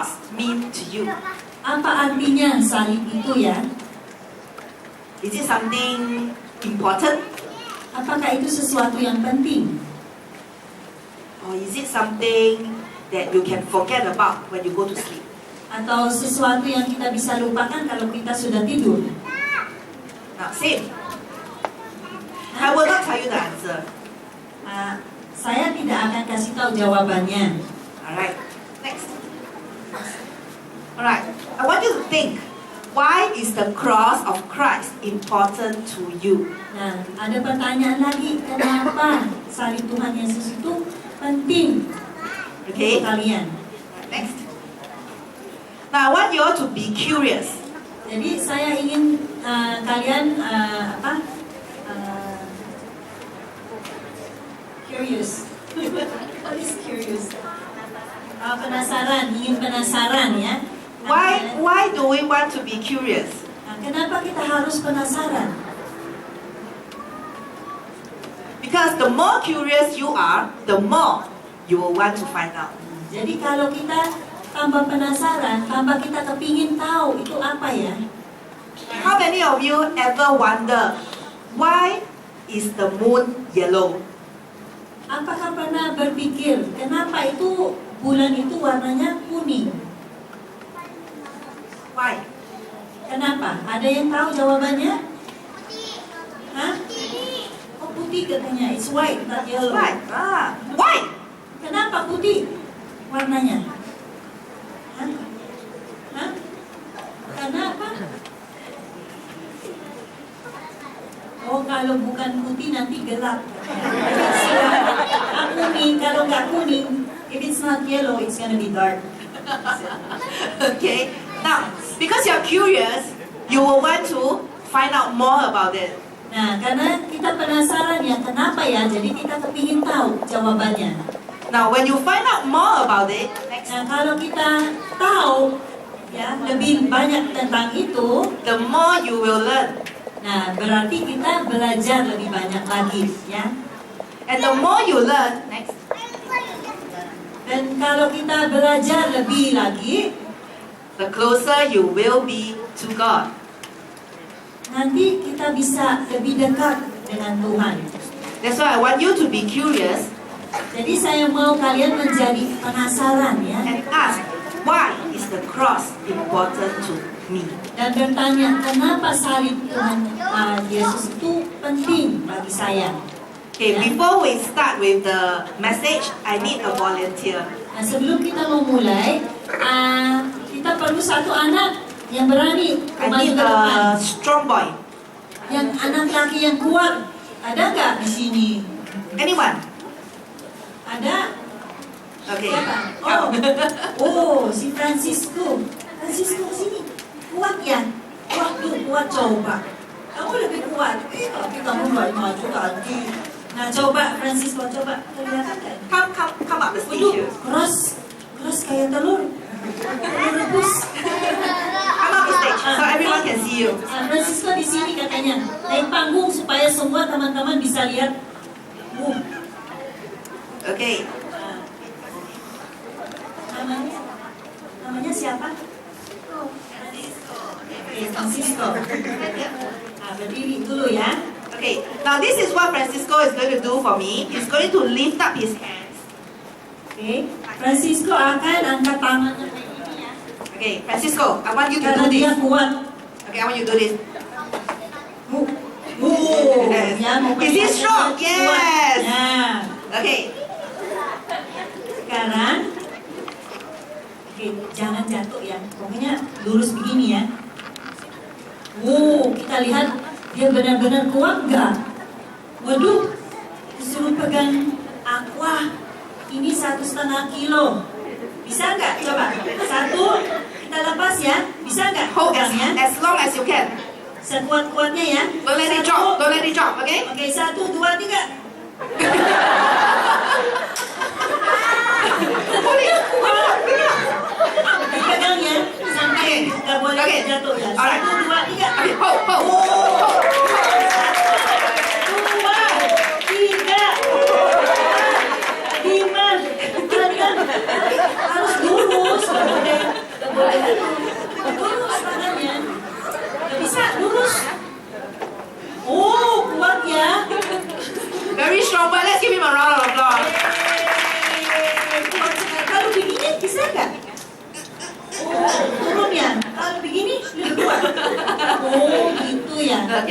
cross mean to you? Apa artinya salib itu ya? Is it something important? Apakah itu sesuatu yang penting? Or is it something that you can forget about when you go to sleep? Atau sesuatu yang kita bisa lupakan kalau kita sudah tidur? Now, same. I will not tell you the answer. Saya tidak akan kasih tahu jawabannya. Alright, next. Alright, I want you to think, why is the cross of Christ important to you? Nah, ada pertanyaan lagi, kenapa salib Tuhan Yesus itu penting Okay, untuk kalian? next. Now I want you all to be curious. Jadi saya ingin kalian curious. What is curious? Penasaran, ingin penasaran ya. Why do we want to be curious? Kenapa kita harus penasaran? Because the more curious you are, the more you will want to find out. Jadi kalau kita tambah penasaran, tambah kita kepingin tahu itu apa ya? How many of you ever wonder why is the moon yellow? Apakah pernah berpikir kenapa itu bulan itu warnanya kuning? Why? Kenapa? Ada yang tahu jawabannya? Hah? Oh, putih katanya. It's white, not yellow. Why? Why? Kenapa putih warnanya? Hah? Hah? Karena apa? Oh, kalau bukan putih nanti gelap. Kuning, kalau nggak kuning, if it's not yellow, it's gonna be dark. Okay. Now, because you're curious, you will want to find out more about it. Nah, karena kita penasaran ya, kenapa ya? Jadi kita kepingin tahu jawabannya. Now, when you find out more about it, Nah, kalau kita tahu ya lebih banyak tentang itu, the more you will learn. nah berarti kita belajar lebih banyak lagi ya. And the more you learn, Dan kalau kita belajar lebih lagi, the closer you will be to God. nanti kita bisa lebih dekat dengan Tuhan. That's why I want you to be curious Jadi saya mau kalian menjadi penasaran ya, and ask, why is the cross important to me? dan bertanya kenapa salib Tuhan Yesus itu penting bagi saya. Okay, before we start with the message, I need a volunteer. Nah, sebelum kita memulai, kita perlu satu anak yang berani I maju need ke depan. a strong boy. Yang anak laki yang kuat. Ada nggak di sini? Anyone? Ada? Okay. Siapa? Oh, si Francisco. Francisco sini. Kuat ya? Waduh, kuat coba. Kamu lebih kuat. Tapi kamu nggak maju lagi. Nah, coba Francisco, coba kelihatan kan? Come up the stage Waduh, here. keras kayak telur. Telur rebus. Come up the stage so everyone can see you. Francisco di sini katanya naik panggung supaya semua teman-teman bisa lihat. Okay. Namanya siapa? Francisco. Berdiri dulu ya. Okay. Now this is what Francisco is going to do for me. He's going to lift up his hands. Oke, Francisco akan angkat tangannya kayak gini ya. Okay, Francisco, I want you to do Karena dia this. kuat. Okay, I want you to do this. Yes. Ya, mau Is he strong? kuat. Yes. Nah, Okay. sekarang, oke, jangan jatuh ya. Pokoknya lurus begini ya. Kita lihat dia benar-benar kuat nggak? Waduh, disuruh pegang aqua. Ini 1,5 kilo. Bisa nggak? Coba. Satu, kita lepas ya. Bisa nggak? Hold pegangnya? as long as you can. Sekuat-kuatnya ya. Don't let it drop. Don't let it drop. Okay? Oke, 1, 2, 3. Dipegang ya, sampai nggak boleh jatuh ya. Alright. 1, 2, 3. Okay, hold. 2, 3, 5. Harus lurus, nggak boleh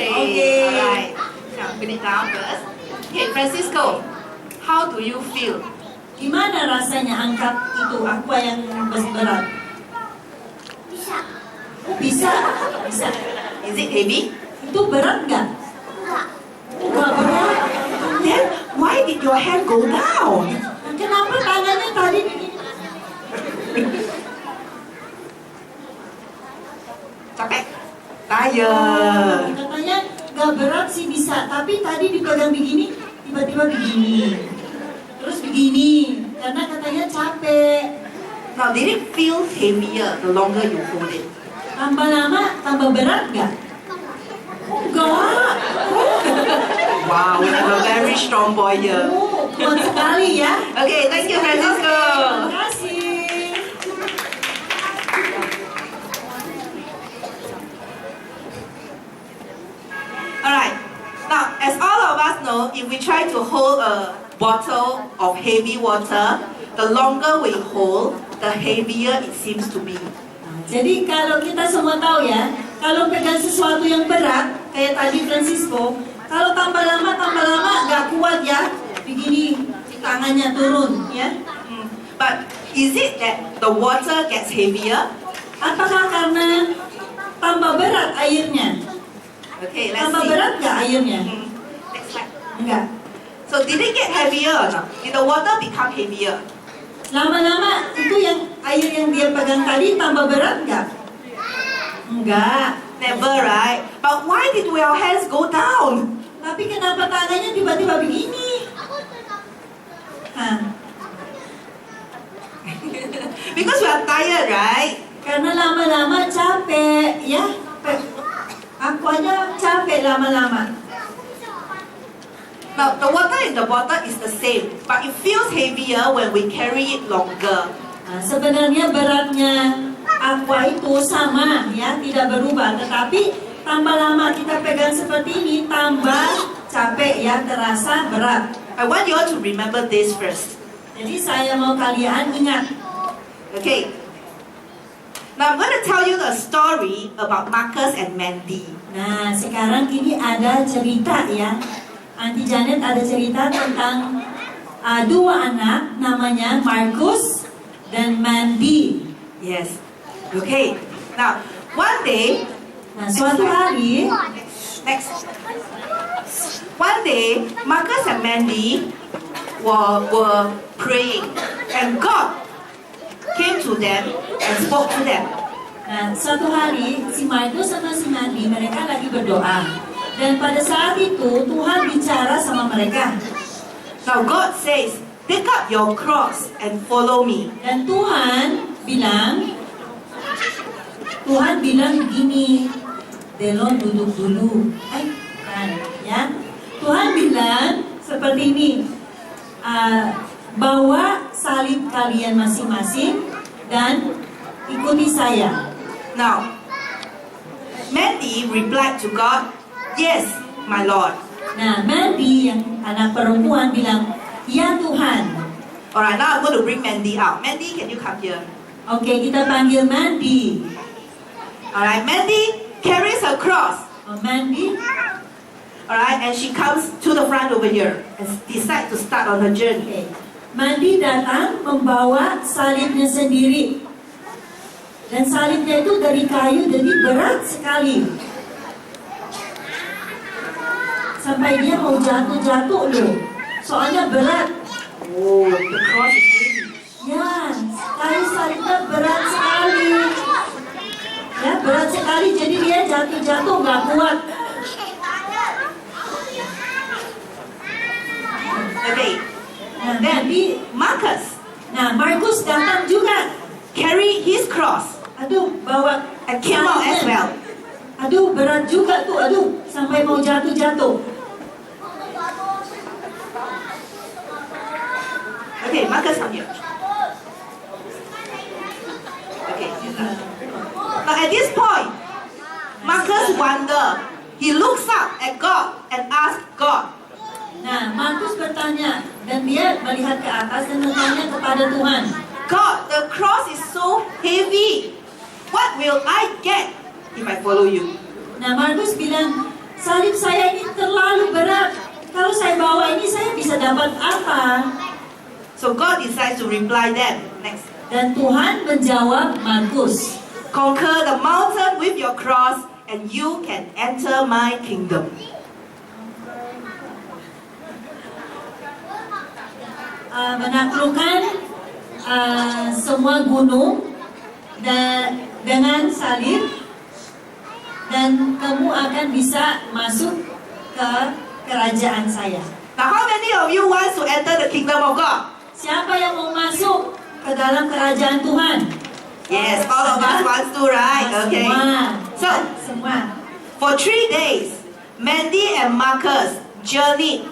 Okay. Alright. Now put it down first. Okay, Francisco, how do you feel? Gimana rasanya angkat itu aqua yang berat? Bisa. Oh, bisa. Bisa. Is it heavy? Itu berat nggak? Enggak. Nggak berat. Then why did your hand go down? Kenapa tangannya tadi begini? Capek? Tired. Katanya nggak berat sih bisa, tapi tadi dipegang begini, tiba-tiba begini. Terus begini, karena katanya capek. Now did it feel heavier the longer you hold it? Tambah lama, tambah berat nggak? Enggak. Wow, we have a very strong boy here. Oh, kuat sekali ya. Okay, thank you, Francisco. Terima kasih. Alright, now as all of us know, if we try to hold a bottle of heavy water, the longer we hold, the heavier it seems to be. Jadi kalau kita semua tahu ya, kalau pegang sesuatu yang berat, kayak tadi Francisco, kalau tambah lama nggak kuat ya, begini tangannya turun ya. But is it that the water gets heavier? Apakah karena tambah berat airnya? Okay, let's Tambah see. berat nggak airnya? Next slide. Enggak. So did it get heavier or not? Did the water become heavier? Lama-lama itu yang air yang dia pegang tadi tambah berat nggak? Enggak. Never, right? But why did your hands go down? Tapi kenapa tangannya tiba-tiba begini? Hah? Because we are tired, right? Karena lama-lama capek, ya. Aquanya capek lama-lama. Now, the water in the bottle is the same, but it feels heavier when we carry it longer. Nah, sebenarnya beratnya aqua itu sama, ya, tidak berubah. Tetapi tambah lama kita pegang seperti ini, tambah capek, ya, terasa berat. I want you all to remember this first. Jadi saya mau kalian ingat. Okay. Now, I'm going to tell you the story about Marcus and Mandy. Nah, sekarang ini ada cerita, ya. Auntie Janet ada cerita tentang dua anak namanya Marcus dan Mandy. Yes. Okay. Now, one day, Nah, suatu hari, next. One day, Marcus and Mandy were praying, and God came to them and spoke to them. nah, suatu hari si Marcus sama si Mandy mereka lagi berdoa. Dan pada saat itu Tuhan bicara sama mereka. Now, God says, "Pick up your cross and follow me." Dan Tuhan bilang begini, Delon duduk dulu. Kan, ya. Tuhan bilang seperti ini, bawa salib kalian masing-masing dan ikuti saya. Now, Mandy replied to God, "Yes, my Lord." Nah, Mandy yang anak perempuan bilang, ya Tuhan. Alright, now I'm going to bring Mandy out. Mandy, can you come here? Oke, kita panggil Mandy. Alright, Mandy carries her cross. Oh, Mandy, Alright, and she comes to the front over here and decide to start on her journey. oke. Mandy datang membawa salibnya sendiri. Dan salibnya itu dari kayu, jadi berat sekali. Sampai dia mau jatuh-jatuh loh. Soalnya berat. Oh, the cross is heavy. Ya, kayu salibnya berat sekali. Ya, berat sekali, jadi dia jatuh-jatuh nggak kuat. Okay, Nah, then jadi, Marcus datang juga. carry his cross Aduh, bawa and came out as well. Aduh, berat juga tuh, aduh, sampai mau jatuh-jatuh. Okay, Marcus, come here. Okay. Now at this point, Marcus wonder. He looks up at God and asks God, Nah, Markus bertanya, dan dia melihat ke atas dan bertanya kepada Tuhan. God, the cross is so heavy. What will I get if I follow you? Nah, Markus bilang, salib saya ini terlalu berat. Kalau saya bawa ini saya bisa dapat apa? So God decides to reply them. Next. Dan Tuhan menjawab Markus, Conquer the mountain with your cross and you can enter my kingdom. menaklukkan semua gunung dengan salib, dan kamu akan bisa masuk ke kerajaan saya. Now how many of you want to enter the kingdom of God? Siapa yang mau masuk ke dalam kerajaan Tuhan? Yes, all of us want to, right? Okay. Semua. For 3 days, Mandy and Marcus journeyed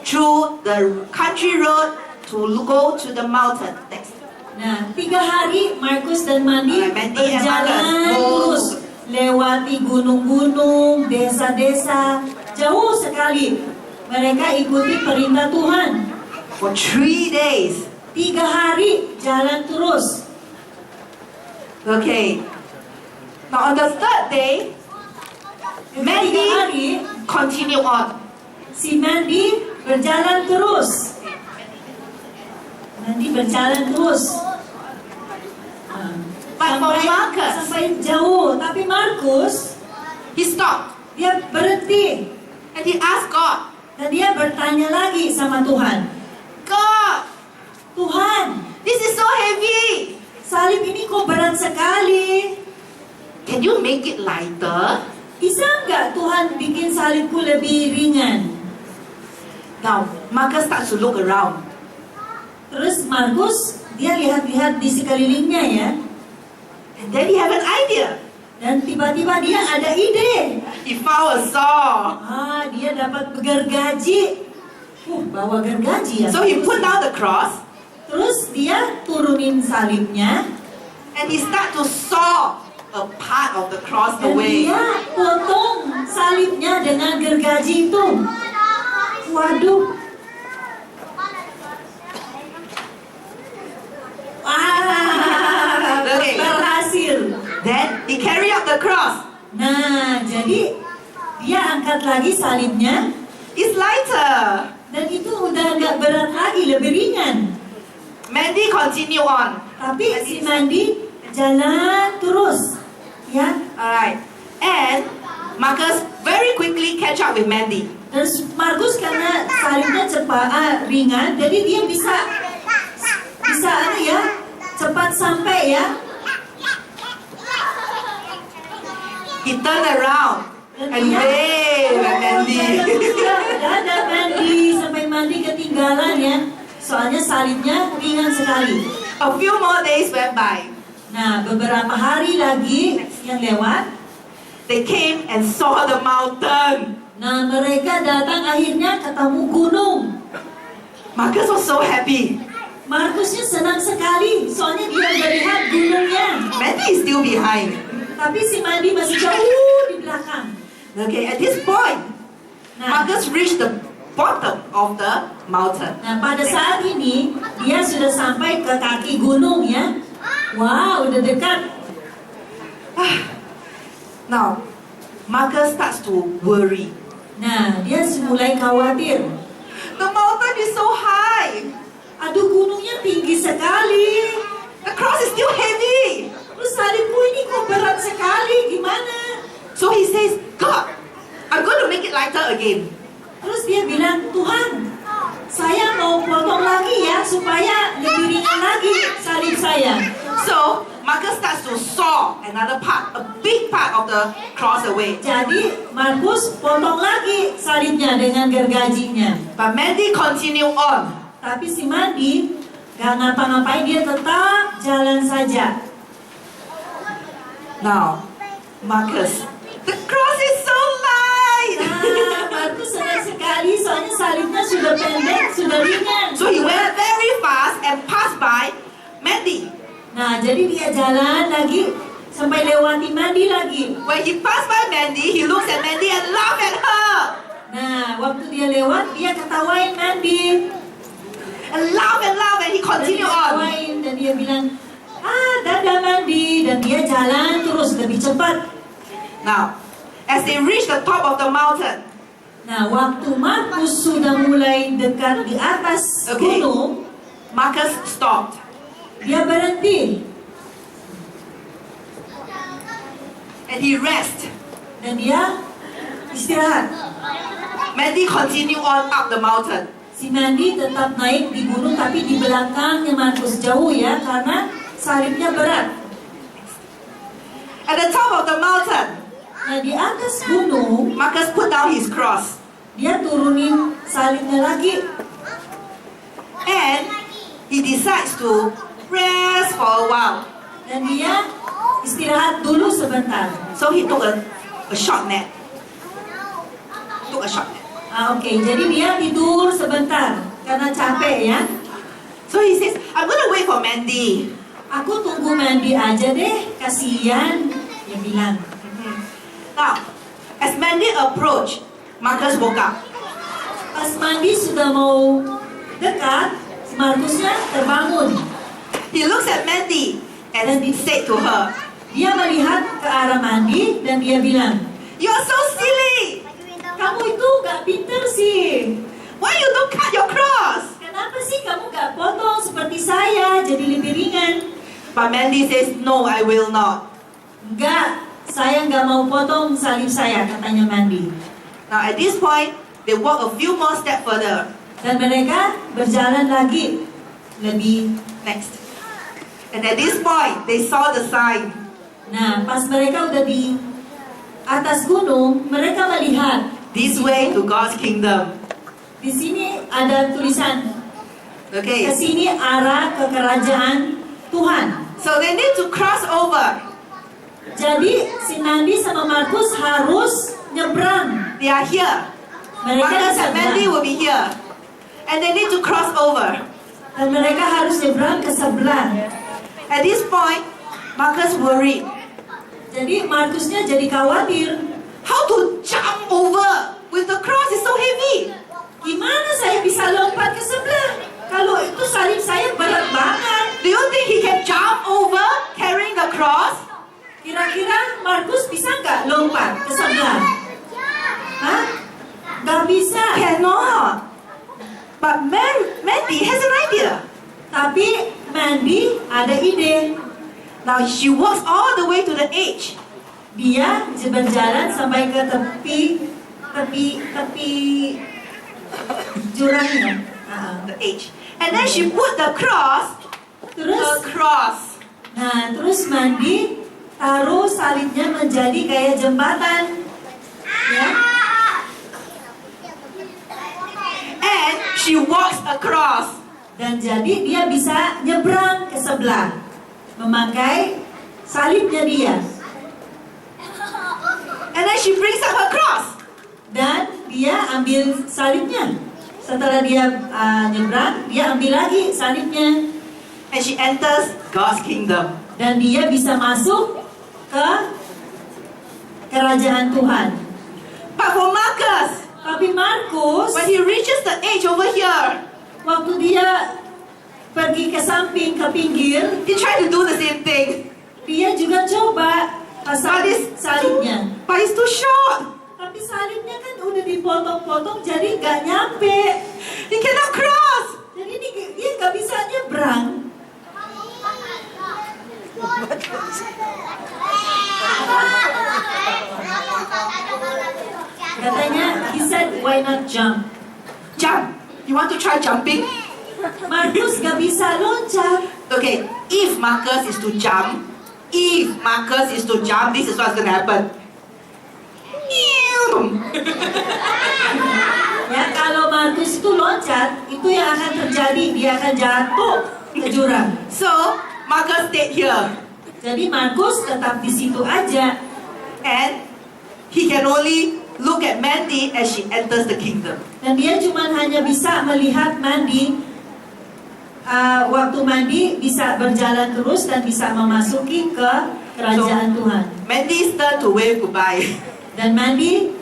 through the country road to go to the mountain. Next. Nah, 3 hari Markus dan Mandy Mandy and berjalan Marcus. terus lewati gunung-gunung, desa-desa, jauh sekali. Mereka ikuti perintah Tuhan. For 3 days. 3 hari jalan terus. Okay. Now on the 3rd day, Mandy Mandy hari continue on. si Mandy berjalan terus. Mandy berjalan terus. But for Marcus, Sampai jauh, tapi Markus he stopped dia berhenti and he asked God, dan dia bertanya lagi sama Tuhan. God, Tuhan, this is so heavy. salib ini kok berat sekali. Can you make it lighter? Bisa nggak Tuhan bikin salibku lebih ringan? Now, Marcus starts to look around. Terus Markus dia lihat-lihat di sekelilingnya ya. And then he have an idea. Dan tiba-tiba dia ada ide. He found a saw. Dia dapat gergaji. Bawa gergaji ya. So he put down the cross Terus dia turunin salibnya. and he start to saw a part of the cross Dan away. dia potong salibnya dengan gergaji itu. Waduh. Okay. Berhasil. Then he carry up the cross. Nah, jadi dia angkat lagi salibnya. It's lighter. Dan itu udah nggak berat lagi, lebih ringan. Mandy continue on. Tapi si Mandy jalan terus. Ya. Alright. And Marcus very quickly catch up with Mandy. Dan Markus karena salibnya cepat, ringan, jadi dia bisa ya, cepat sampai ya. He turn around and wave at Mandy. Dadah Mandy, sampai Mandy ketinggalan ya. Soalnya salibnya ringan sekali. A few more days went by. Nah, beberapa hari lagi yang lewat, They came and saw the mountain. nah mereka datang akhirnya ketemu gunung. Marcus was so happy. Markusnya senang sekali, soalnya dia udah lihat gunungnya. Mandy is still behind. Tapi si Mandy masih jauh di belakang. Okay, at this point, Nah, Marcus reached the bottom of the mountain. nah pada saat ini dia sudah sampai ke kaki gunung ya. Wow, udah dekat. Now, Marcus starts to worry. Nah, dia mulai khawatir. The mountain is so high. Aduh, gunungnya tinggi sekali. The cross is still heavy. Terus salibku ini kok berat sekali, gimana? So he says, God, I'm going to make it lighter again. Terus dia bilang, Tuhan, saya mau potong lagi ya, supaya lebih ringan lagi salib saya. So Marcus starts to saw another part, a big part of the cross away. Jadi, Markus potong lagi salibnya dengan gergajinya. But Mandy continue on. Tapi si Mandy gak ngapa-ngapain, dia tetap jalan saja. Now, Marcus, the cross is so light. Nah, Markus senang sekali, soalnya salibnya sudah pendek, sudah ringan. So he went very fast and passed by Mandy. Nah, jadi dia jalan lagi sampai lewati Mandy lagi. When he passed by Mandy, he looks at Mandy and laughed at her. Nah, waktu dia lewat, dia ketawain Mandy. And laugh and he Dan continue dia on. ketawain, dan dia bilang, dadah Mandy. Dan dia jalan terus lebih cepat. Now, As they reached the top of the mountain, Nah, waktu Markus sudah mulai dekat di atas Okay. gunung, Marcus stopped. dia berhenti And he rested. dan dia istirahat. Mandy continued on up the mountain. Si Mandy tetap naik di gunung tapi di belakangnya Markus, jauh ya, karena salibnya berat. At the top of the mountain, Nah, di atas gunung Marcus put down his cross. dia turunin salibnya lagi And he decides to rest for a while. dan dia istirahat dulu sebentar. So he took a short nap. Took a short nap. Oke, jadi dia tidur sebentar karena capek ya. So he says, I'm going to wait for Mandy. Aku tunggu Mandy aja deh, kasihan, dia bilang. Now, as Mandy approached, Marcus woke up. Pas Mandy sudah mau dekat, si Markusnya terbangun. He looks at Mandy and he said to her, Dia melihat ke arah Mandy dan dia bilang, You are so silly. kamu itu gak pinter sih. Why you don't cut your cross? Kenapa sih kamu gak potong seperti saya, jadi lebih ringan? But Mandy says, No, I will not. Enggak, saya nggak mau potong salib saya, katanya Mandy. Now at this point, they walk a few more steps further. Dan mereka berjalan lagi lebih. Next. And at this point, they saw the sign. Nah, pas mereka udah di atas gunung, mereka melihat This way to God's kingdom. di sini ada tulisan, ke Okay. sini arah ke kerajaan Tuhan. So they need to cross over. Jadi si Mandy sama Markus harus nyebrang. They are here. Mereka Marcus and Mandy nyebrang. will be here. And they need to cross over. Dan mereka harus nyebrang ke sebelah. At this point, Marcus worried. Jadi Markusnya jadi khawatir. How to jump over with the cross is so heavy. Gimana saya bisa lompat ke sebelah? Kalau itu salib saya berat banget. Do you think he can jump over carrying the cross? Kira-kira Markus bisa nggak lompat ke sebelah? Hah? Nggak bisa. Cannot. But Mandy has an idea. Tapi Mandy ada ide. Now she walks all the way to the edge. Dia berjalan sampai ke tepi jurangnya. The edge. And then she put the cross. Terus, nah terus Mandy taruh salibnya menjadi kayak jembatan. Ya. And she walks across. Dan jadi dia bisa nyebrang ke sebelah memakai salibnya dia. And then she brings up her cross. Dan dia ambil salibnya. Setelah dia nyebrang, dia ambil lagi salibnya. And she enters God's kingdom. Dan dia bisa masuk ke kerajaan Tuhan. But for Marcus, Tapi Markus, when he reaches the edge over here, waktu dia pergi ke samping, ke pinggir, he tried to do the same thing. dia juga coba pasang salibnya. But it's too short. Tapi salibnya kan udah dipotong-potong jadi gak nyampe. He cannot cross. Jadi dia gak bisa nyebrang. Katanya, he said, why not jump? Jump. You want to try jumping? Markus gak bisa loncat. Okay, if Marcus is to jump, this is what's going to happen. Ya, kalau Markus itu loncat, itu yang akan terjadi. Dia akan jatuh ke jurang. So, Marcus stayed here. Jadi Markus tetap di situ aja. And he can only look at Mandy as she enters the kingdom. Dan dia cuma hanya bisa melihat Mandy waktu Mandy bisa berjalan terus dan bisa memasuki ke kerajaan Tuhan. Mandy's turn to wave goodbye. Dan Mandy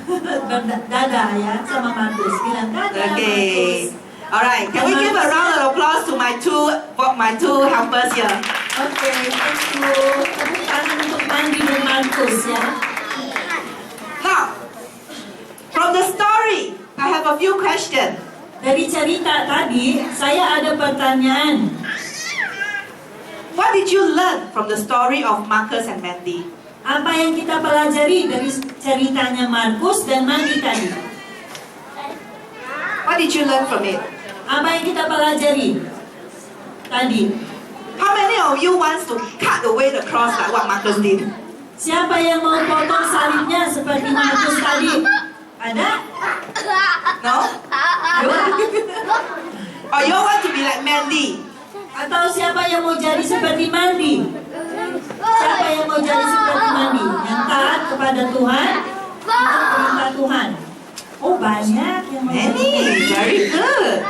berdadah ya sama Markus, bilang dadah Okay. Markus. Alright, can we give a round of applause to my two helpers here? Oke, thank you. Tepuk tangan untuk Mandy dan Markus. Markus ya. Now, from the story, I have a few questions. Dari cerita tadi, saya ada pertanyaan. What did you learn from the story of Marcus and Mandy? Apa yang kita pelajari dari ceritanya Markus dan Mandy tadi? What did you learn from it? Apa yang kita pelajari tadi? How many of you wants to cut away the cross like what Marcus did? Siapa yang mau potong salibnya seperti Markus tadi? Ada? No? Or you want to be like Mandy? Atau siapa yang mau jadi seperti Mandy? Siapa yang mau jadi seperti Mandy? Yang taat kepada Tuhan, ikut perintah Tuhan. Oh banyak yang mau jadi. Many, very good.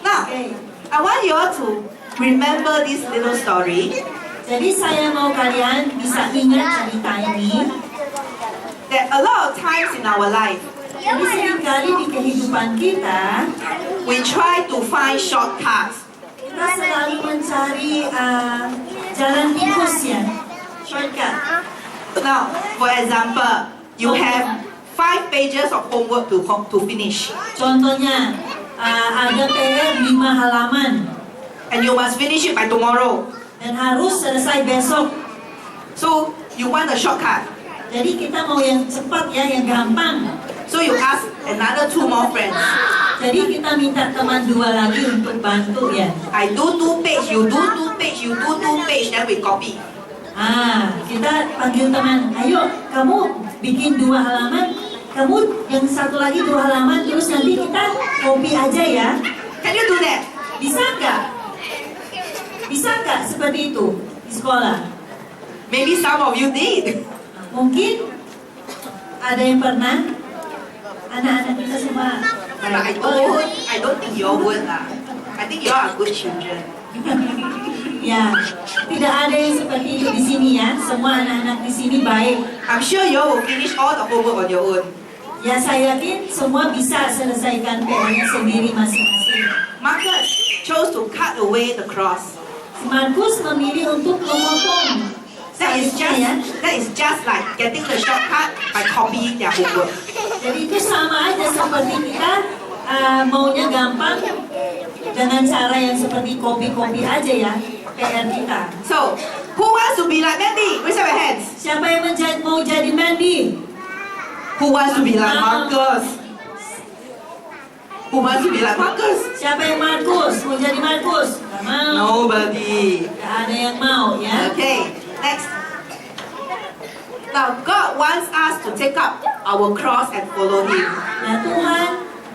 Now, Oke. I want you all to remember this little story. Jadi saya mau kalian bisa ingat cerita ini. That a lot of times in our life, Jadi seringkali di kehidupan kita, we try to find shortcuts. kita selalu mencari jalan tikus ya, shortcut. Now, for example, you have 5 pages of homework to finish, Contohnya, ada PR 5 halaman and you must finish it by tomorrow. dan harus selesai besok. So you want a shortcut. Jadi kita mau yang cepat ya, yang gampang. So you ask another 2 more friends. Jadi kita minta teman 2 lagi untuk bantu ya. I do 2 page, you do 2 page, you do 2 page, then we copy. Kita panggil teman, ayo kamu bikin 2 halaman, kamu yang satu lagi 2 halaman, terus nanti kita copy aja ya. Can you do that? Bisa nggak? Bisa nggak seperti itu di sekolah? Maybe some of you did. Mungkin ada yang pernah? Anak-anak kita semua. But I don't think you all would lah. I think you all are good children. Ya, tidak ada yang seperti itu di sini ya. Semua anak-anak di sini baik. I'm sure you all will finish all the homework on your own. Ya, saya yakin semua bisa selesaikan PR-nya sendiri masing-masing. Marcus chose to cut away the cross. Markus memilih untuk memotong That is salibnya just like getting the shortcut by copying their homework. Jadi itu sama aja seperti kita maunya gampang dengan cara yang seperti copy-copy aja ya PR kita. So, who wants to be like Mandy? Raise up your hands. Siapa yang mau jadi Mandy? Who wants to be like Marcus? Who wants to be like Marcus? Siapa yang Markus? Mau jadi Markus? Gak mau. Nobody. Gak ada yang mau ya. Okay, next. Now, God wants us to take up our cross and follow Him. Nah Tuhan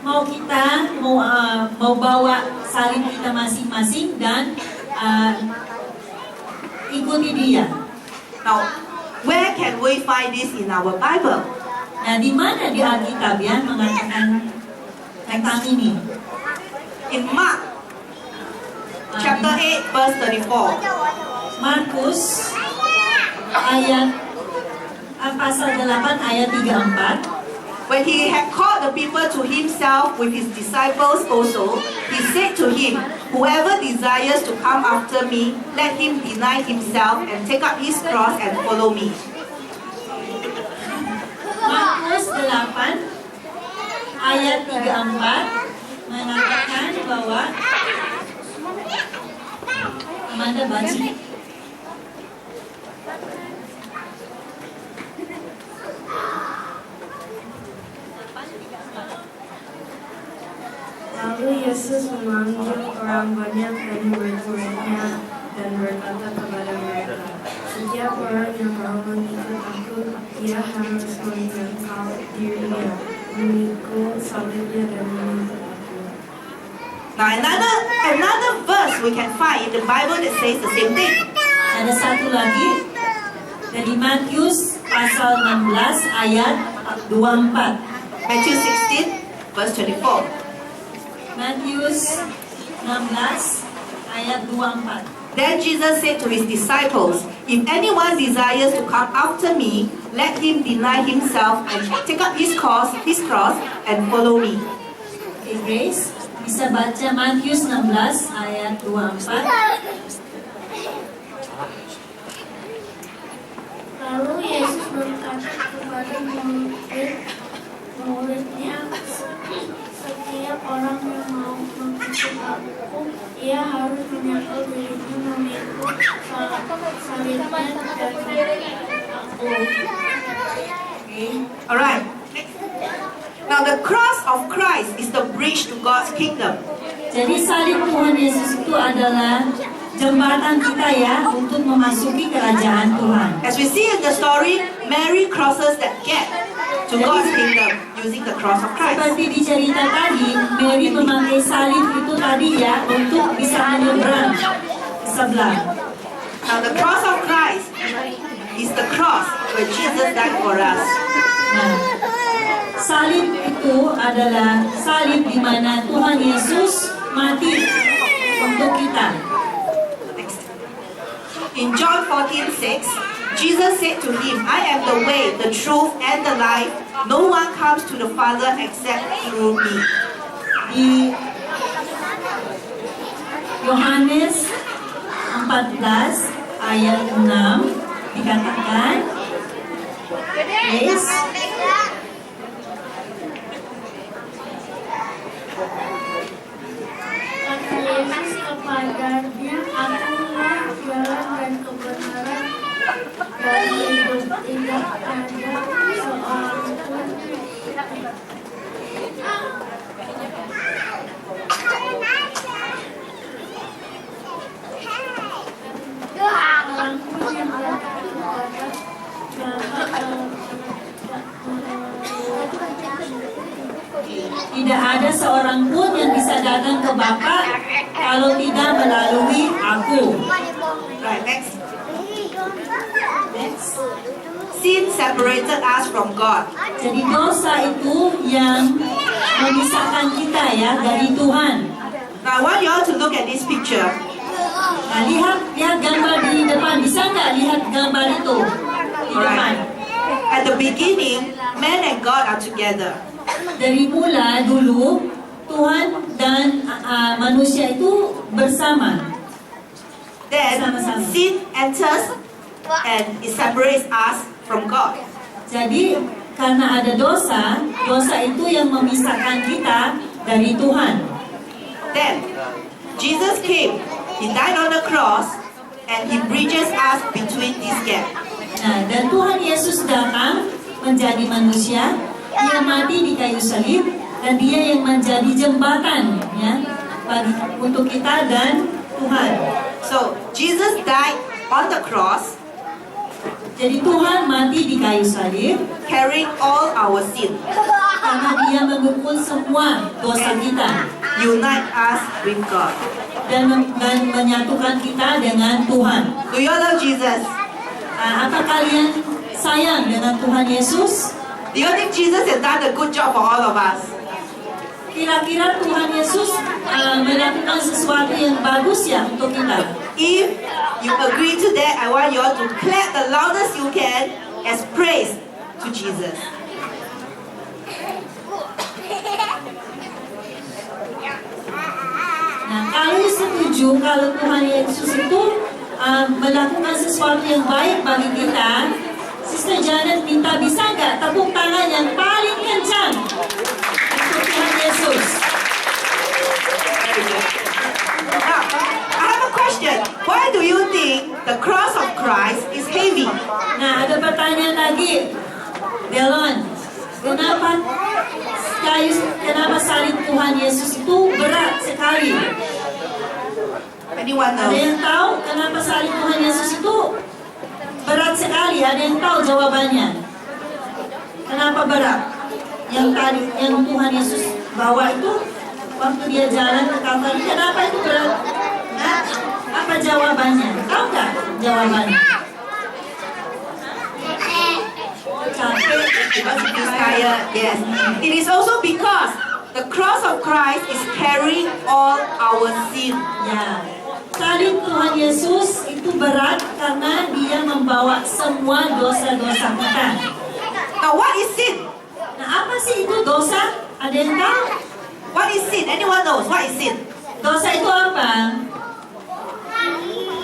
mau kita mau bawa salib kita masing-masing dan ikuti Dia. Now, where can we find this in our Bible? Nah di mana di Alkitab ya mengatakan tentang ini? In Mark chapter 8, verse 34. Markus ayat pasal 8 ayat 34. When he had called the people to himself with his disciples also, he said to him, "Whoever desires to come after me, let him deny himself and take up his cross and follow me." Markus 8 ayat 34 mengatakan bahwa Amanda baca. Lalu Yesus memanggil orang banyak dari murid-muridnya dan berkata kepada mereka, "Setiap orang yang mau mengikut aku, ia harus menyangkal dirinya, memikul salibnya dan mengikut aku." Now another verse we can find in the Bible that says the same thing. Ada satu lagi dari Matius pasal 16 ayat 24. Matthew 16, verse 24. Matius 16 ayat 24. Then Jesus said to his disciples, "If anyone desires to come after me, let him deny himself and take up his cross and follow me." Okay, Grace, bisa baca Matius 16 ayat 24. Lalu Yesus menyangkal dirinya memikul salibnya dan aku. Alright. Now the cross of Christ is the bridge to God's kingdom. Jadi salib Tuhan Yesus itu adalah jembatan kita ya untuk memasuki kerajaan Tuhan. As we see in the story, Mary crosses that gap to God's kingdom using the cross of Christ. Seperti di cerita tadi, Mary memakai salib itu tadi ya untuk bisa menyeberang ke sebelah. Now the cross of Christ is the cross where Jesus died for us. Nah, salib itu adalah salib di mana Tuhan Yesus mati untuk kita. In John 14:6, Jesus said to him, I am the way, the truth, and the life. No one comes to the Father except through me. Di Yohanes 14 ayat 6 dikatakan, yes, Kata Yesus kepadanya, akulah jalan dan kebenaran dan hidup. Tidak ada seorang pun orang pun yang datang kepada tidak ada seorang pun yang bisa datang ke Bapa kalau tidak melalui aku. Right, next. Next. Sin separated us from God. Jadi dosa itu yang memisahkan kita ya dari Tuhan. Now I want you all to look at this picture. Nah, lihat gambar di depan. Bisa nggak lihat gambar itu di depan? At the beginning, man and God are together. Dari mula dulu Tuhan dan manusia itu bersama. Then Sama-sama. sin enters and it separates us from God. Jadi karena ada dosa, dosa itu yang memisahkan kita dari Tuhan. Then Jesus came, He died on the cross, and He bridges us between this gap. Nah, dan Tuhan Yesus datang menjadi manusia, Dia mati di kayu salib, dan Dia yang menjadi jembatan ya untuk kita dan Tuhan. So Jesus died on the cross, Jadi Tuhan mati di kayu salib carrying all our sin, karena Dia memikul semua dosa kita unite us with God. dan menyatukan kita dengan Tuhan. Do you all love Jesus? Apa kalian sayang dengan Tuhan Yesus? Do you think Jesus has done a good job for all of us? Kira-kira Tuhan Yesus melakukan sesuatu yang bagus ya untuk kita? If you agree to that, I want you all to clap the loudest you can as praise to Jesus. Nah, kalau setuju kalau Tuhan Yesus itu melakukan sesuatu yang baik bagi kita, Sister Janet minta bisa nggak tepuk tangan yang paling kencang untuk Tuhan Yesus. Now, I have a question. Why do you think the cross of Christ is heavy? Nah, ada pertanyaan lagi, Delon. Kenapa salib Tuhan Yesus itu berat sekali? Anyone Ada know? yang tahu kenapa salib Tuhan Yesus itu berat sekali? Ada yang tahu jawabannya? Kenapa berat? Yang Tuhan Yesus bawa itu waktu dia jalan ke Kalvari, kenapa itu berat? Nah, apa jawabannya? Tahu nggak jawabannya? Capek. Because he is tired. Yes. It is also because the cross of Christ is carrying all our sin. Ya, salib Tuhan Yesus itu berat karena Dia membawa semua dosa-dosa kita. Now, what is sin? Nah, apa sih itu dosa? Ada yang tahu? What is sin? Anyone knows what is sin? Dosa itu apa?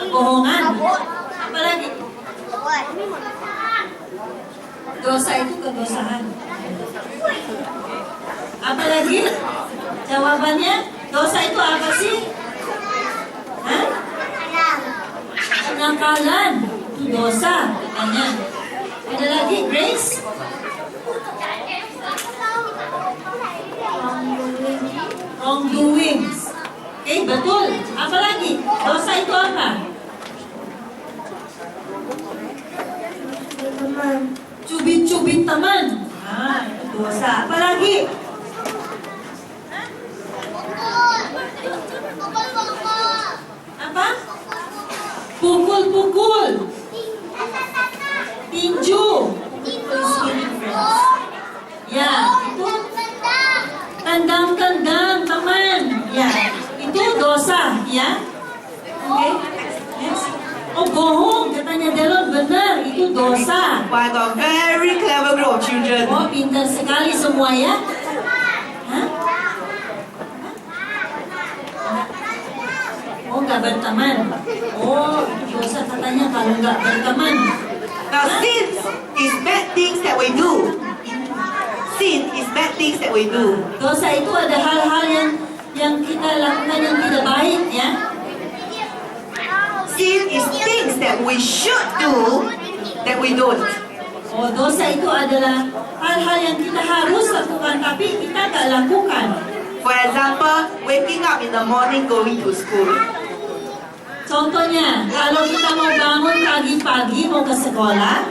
Kebohongan. Apa lagi? Dosa itu kedosahan. Apa lagi? Jawabannya, dosa itu apa sih? Hah? kenakalan. Itu dosa, katanya. Ada lagi, Grace? Wrongdoings. Oke, betul. Apa lagi? Dosa itu apa? Teman. Cubit-cubit teman. Ah, itu dosa. Apa lagi? Apa? Pukul-pukul. Tinju. Ya, itu tendang-tendang teman. Ya, itu dosa, ya. Oke. Next. Oh, bohong, katanya Delon, benar, itu dosa. Why got very clever group of children. Oh, pintar sekali semua ya. Hah? Oh, nggak berteman. Oh, itu dosa katanya kalau nggak berteman. Now sin is bad things that we do. Sin is bad things that we do. Dosa itu ada hal-hal yang kita lakukan yang tidak baik, ya. Sin is things that we should do that we don't. Oh, dosa itu adalah hal-hal yang kita harus lakukan tapi kita nggak lakukan. For example, waking up in the morning going to school. Contohnya, kalau kita mau bangun pagi-pagi mau ke sekolah,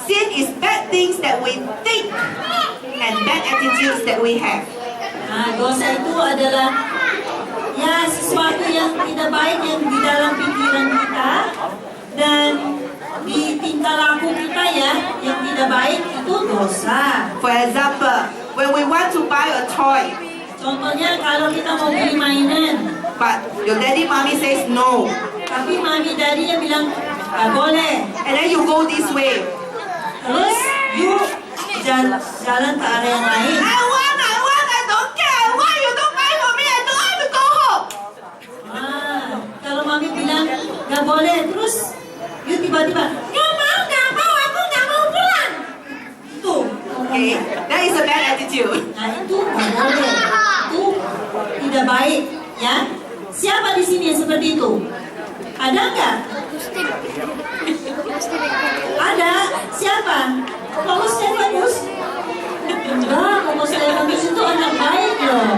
Sin is bad things that we think and bad attitudes that we have. nah, dosa itu adalah ya sesuatu yang tidak baik yang di dalam pikiran kita dan di tingkah laku kita ya yang tidak baik itu dosa. For example, when we want to buy a toy, Contohnya kalau kita mau beli mainan, but your daddy, mommy says no, tapi mami dadinya bilang nggak boleh. and then you go this way. Terus you jalan ke area yang lain. I want, I don't care. Why you don't buy for me? I don't want to go home. Kalau mami bilang nggak boleh, terus you tiba-tiba nggak mau, aku nggak mau pulang. Itu, Okay, that is a bad attitude. nah itu nggak boleh, itu tidak baik, ya. Siapa di sini yang seperti itu? Ada nggak? Ada. Siapa? Paulus Stefanus? Enggak, Paulus Stefanus itu anak baik loh.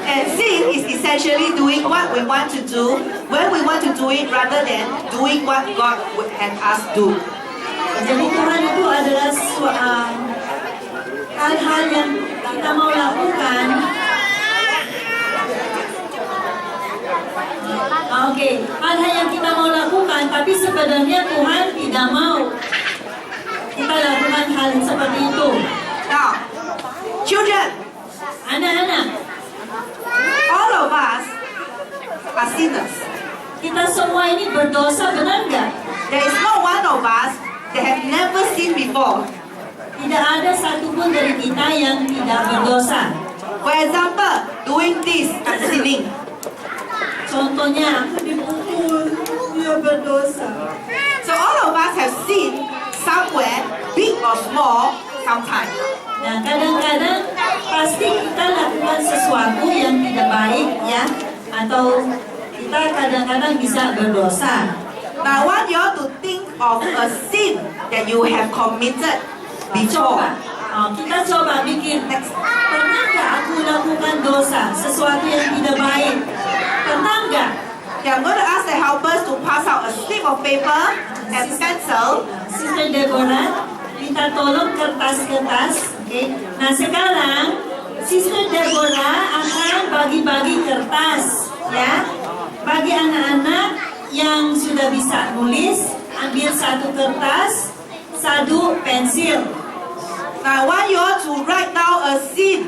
And sin is essentially doing what we want to do when we want to do it rather than doing what God would have us do. Jadi Tuhan itu adalah hal-hal yang kita mau lakukan. Oke, hal-hal yang kita mau lakukan, tapi sebenarnya Tuhan tidak mau kita lakukan hal seperti itu. Now, children, Anak-anak, all of us are sinners. kita semua ini berdosa, benar nggak? There is not one of us that have never sinned before. Tidak ada satupun dari kita yang tidak berdosa. For example, doing this and sinning. Contohnya, aku dipukul, dia berdosa. So all of us have sinned somewhere, big or small, sometime. Nah, kadang-kadang pasti kita lakukan sesuatu yang tidak baik, ya, atau kita kadang-kadang bisa berdosa. Now I want you all to think of a sin that you have committed before. Kita coba bikin teks. Pernah nggak aku lakukan dosa, sesuatu yang tidak baik? Pernah nggak? Okay, I'm going to ask the helpers to pass out a slip of paper and pencil. Sister Deborah, minta tolong kertas-kertas. Oke. Nah sekarang Sister Deborah akan bagi-bagi kertas, ya. Bagi anak-anak yang sudah bisa nulis, ambil satu kertas, satu pensil. Now I want you all to write down a sin.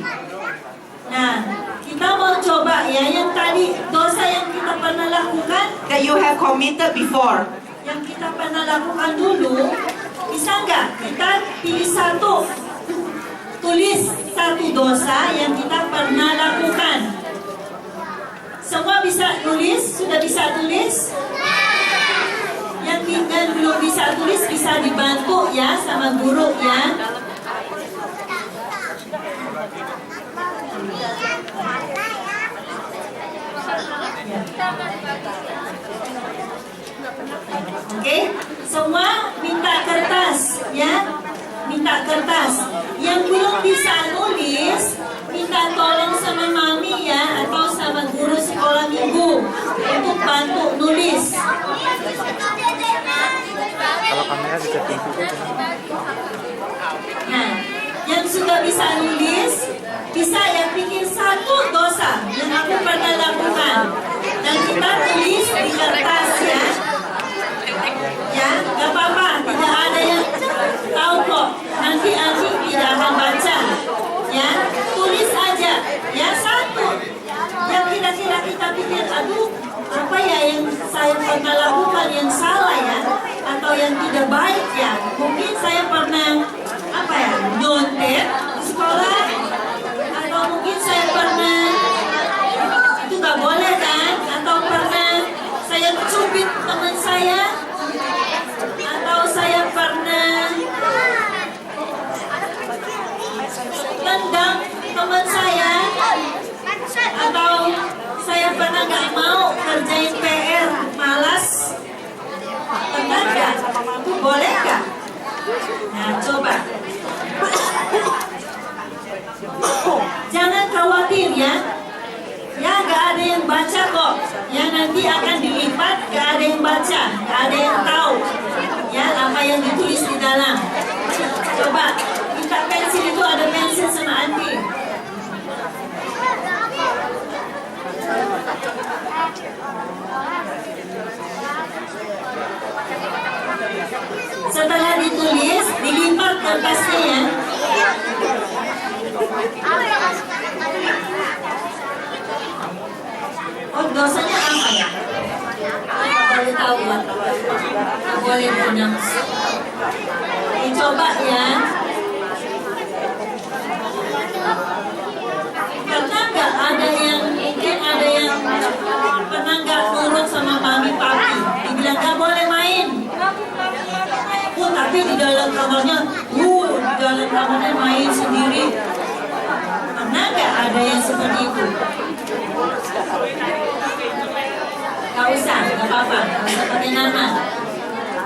Nah, kita mau coba ya yang tadi dosa yang kita pernah lakukan, That you have committed before. yang kita pernah lakukan dulu, bisa nggak kita pilih satu, tulis satu dosa yang kita pernah lakukan. Semua bisa tulis? Sudah bisa tulis? Yang tinggal belum bisa tulis bisa dibantu ya sama guru ya. Oke, semua minta kertas ya, minta kertas. Yang belum bisa nulis, minta tolong sama mami ya, atau sama guru sekolah minggu untuk bantu nulis. Kalau kamera bisa tinggi. Nah, yang sudah bisa nulis, bisa ya bikin satu dosa yang aku pernah lakukan, dan kita tulis di kertas ya. Ya, gak apa-apa, tidak ada yang tahu kok. Nanti Aji tidak akan baca. Ya, tulis aja. Ya, satu. Yang kira-kira kita pikir, aduh, apa ya yang saya pernah lakukan yang salah ya, atau yang tidak baik ya. Mungkin saya pernah apa ya, nyontek di sekolah, atau mungkin saya pernah itu gak boleh kan, atau pernah saya cubit teman saya, atau saya pernah tendang teman saya, atau saya pernah nggak mau kerjain PR, malas. Pernah nggak? Boleh nggak? Nah, coba. Jangan khawatir ya. Ya, nggak ada yang baca kok. Ya, nanti akan dilipat, nggak ada yang baca, nggak ada yang tahu. Ya, apa yang ditulis di dalam. Coba, minta pensil, itu ada pensil sama Andi. Setelah ditulis, dilipat kertasnya ya. Oh, dosanya apa ya? Boleh tahu ya? Boleh pronounce. Dicoba ya. Karena nggak ada yang, mungkin ada yang pernah nggak nurut sama mami papi. Dibilang nggak boleh main. Tapi di dalam kamarnya, di dalam kamarnya main sendiri. Pernah nggak ada yang seperti itu? Gak usah, gak apa-apa, gak usah pakai nama.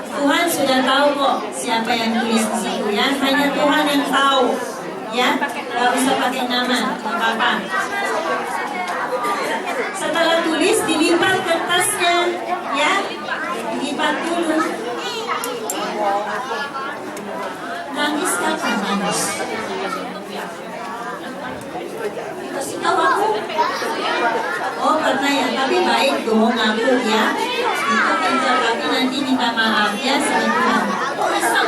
Tuhan sudah tahu kok siapa yang tulis di situ ya. Hanya Tuhan yang tahu ya. Gak usah pakai nama, gak apa-apa. Setelah tulis, dilipat kertasnya ya. Dilipat dulu. Nangis kapan nangis? Kasih tahu aku. Oh, pernah ya, tapi baik dong ngaku ya. Itu pintar, tapi nanti minta maaf ya sama Tuhan. Oh, bisa.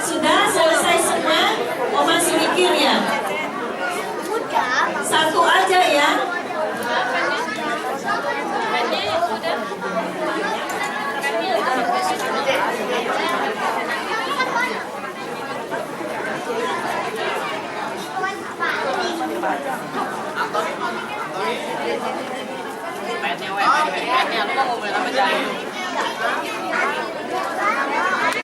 Sudah selesai semua? Oh, masih mikir ya? Satu aja ya.